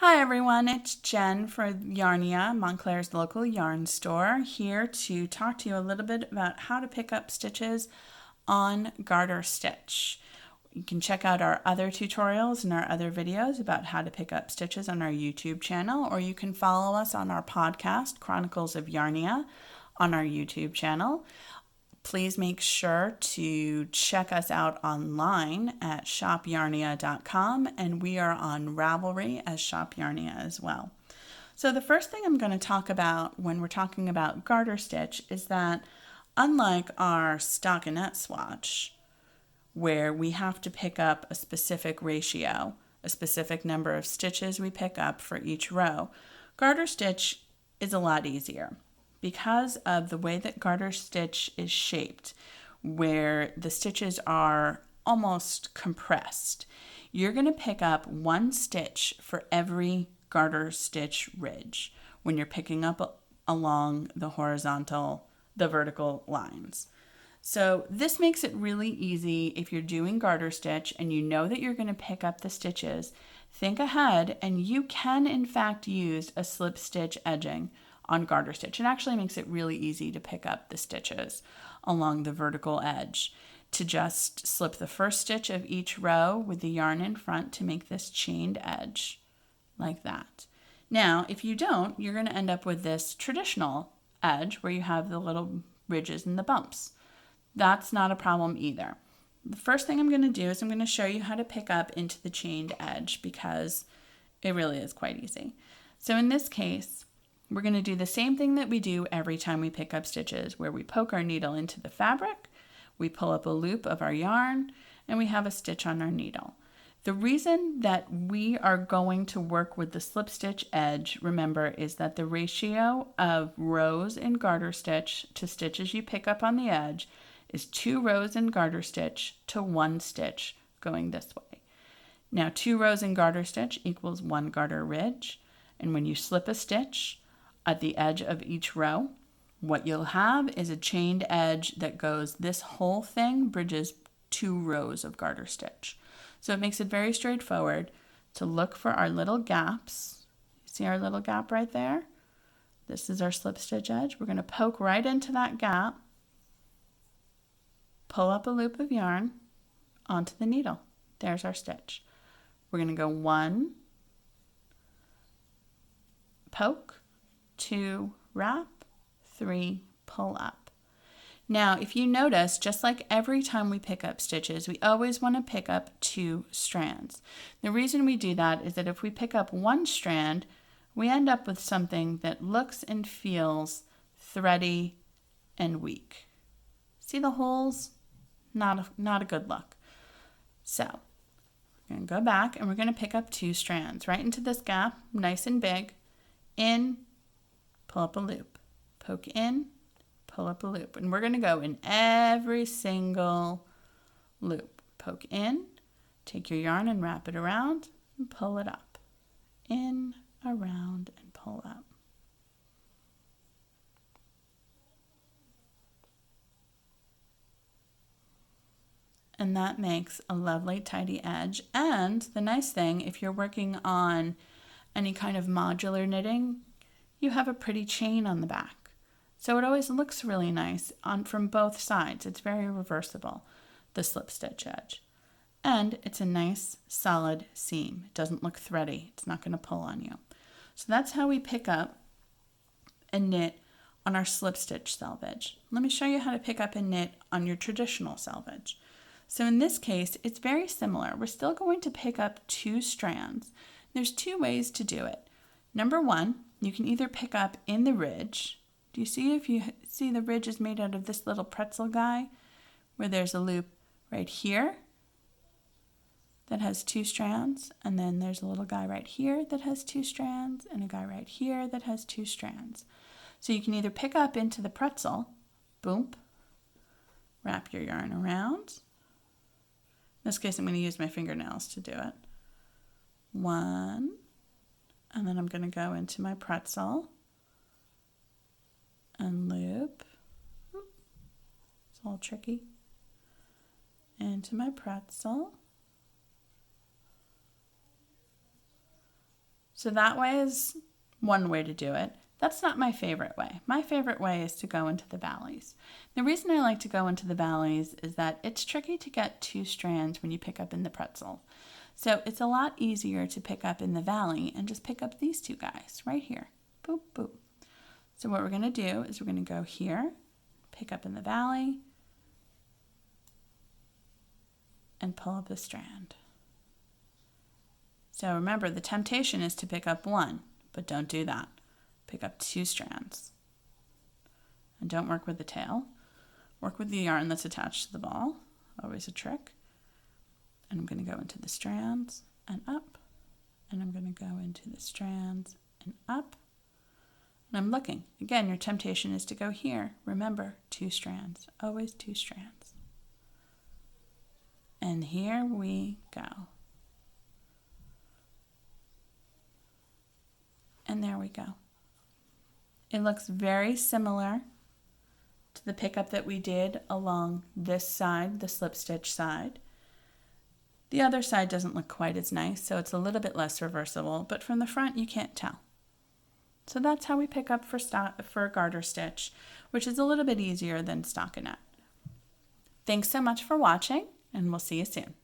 Hi everyone, it's Jen for Yarnia, Montclair's local yarn store, here to talk to you a little bit about how to pick up stitches on garter stitch. You can check out our other tutorials and our other videos about how to pick up stitches on our YouTube channel, or you can follow us on our podcast, Chronicles of Yarnia, on our YouTube channel. Please make sure to check us out online at shopyarnia.com, and we are on Ravelry as Shop Yarnia as well. So the first thing I'm going to talk about when we're talking about garter stitch is that unlike our stockinette swatch, where we have to pick up a specific ratio, a specific number of stitches we pick up for each row, garter stitch is a lot easier. Because of the way that garter stitch is shaped, where the stitches are almost compressed, you're going to pick up one stitch for every garter stitch ridge when you're picking up along the vertical lines. So this makes it really easy if you're doing garter stitch and you know that you're going to pick up the stitches. Think ahead, and you can in fact use a slip stitch edging on garter stitch. It actually makes it really easy to pick up the stitches along the vertical edge. To just slip the first stitch of each row with the yarn in front to make this chained edge like that. Now, if you don't, you're going to end up with this traditional edge where you have the little ridges and the bumps. That's not a problem either. The first thing I'm going to do is I'm going to show you how to pick up into the chained edge because it really is quite easy. So in this case, we're going to do the same thing that we do every time we pick up stitches, where we poke our needle into the fabric, we pull up a loop of our yarn, and we have a stitch on our needle. The reason that we are going to work with the slip stitch edge, remember, is that the ratio of rows in garter stitch to stitches you pick up on the edge is 2 rows in garter stitch to 1 stitch going this way. Now, 2 rows in garter stitch equals 1 garter ridge, and when you slip a stitch at the edge of each row, what you'll have is a chained edge that goes, this whole thing bridges 2 rows of garter stitch. So it makes it very straightforward to look for our little gaps. See our little gap right there? This is our slip stitch edge. We're going to poke right into that gap, pull up a loop of yarn onto the needle. There's our stitch. We're going to go 1, poke, 2, wrap, 3, pull up. Now, if you notice, just like every time we pick up stitches, we always want to pick up 2 strands. The reason we do that is that if we pick up 1 strand, we end up with something that looks and feels thready and weak. See the holes? Not a good look. So, we're going to go back and we're going to pick up 2 strands right into this gap, nice and big, in, pull up a loop, poke in, pull up a loop. And we're going to go in every single loop. Poke in, take your yarn and wrap it around and pull it up. In, around, and pull up. And that makes a lovely tidy edge. And the nice thing, if you're working on any kind of modular knitting, you have a pretty chain on the back. So it always looks really nice from both sides. It's very reversible, the slip stitch edge. And it's a nice solid seam. It doesn't look thready. It's not going to pull on you. So that's how we pick up and knit on our slip stitch selvage. Let me show you how to pick up and knit on your traditional selvage. So in this case, it's very similar. We're still going to pick up 2 strands. There's 2 ways to do it. Number 1, you can either pick up in the ridge. Do you see, if you see the ridge is made out of this little pretzel guy, where there's a loop right here that has 2 strands, and then there's a little guy right here that has 2 strands, and a guy right here that has 2 strands. So you can either pick up into the pretzel, boom, wrap your yarn around. In this case, I'm going to use my fingernails to do it. 1, and then I'm going to go into my pretzel and loop. It's a little tricky. Into my pretzel. So that way is one way to do it. That's not my favorite way. My favorite way is to go into the valleys. The reason I like to go into the valleys is that it's tricky to get two strands when you pick up in the pretzel. So it's a lot easier to pick up in the valley and just pick up these two guys right here. Boop, boop. So what we're going to do is we're going to go here, pick up in the valley, and pull up a strand. So remember, the temptation is to pick up one, but don't do that. Pick up two strands. And don't work with the tail. Work with the yarn that's attached to the ball. Always a trick. And I'm going to go into the strands and up. And I'm going to go into the strands and up. And I'm looking. Again, your temptation is to go here. Remember, two strands. Always two strands. And here we go. And there we go. It looks very similar to the pickup that we did along this side, the slip stitch side. The other side doesn't look quite as nice, so it's a little bit less reversible, but from the front you can't tell. So that's how we pick up for garter stitch, which is a little bit easier than stockinette. Thanks so much for watching, and we'll see you soon.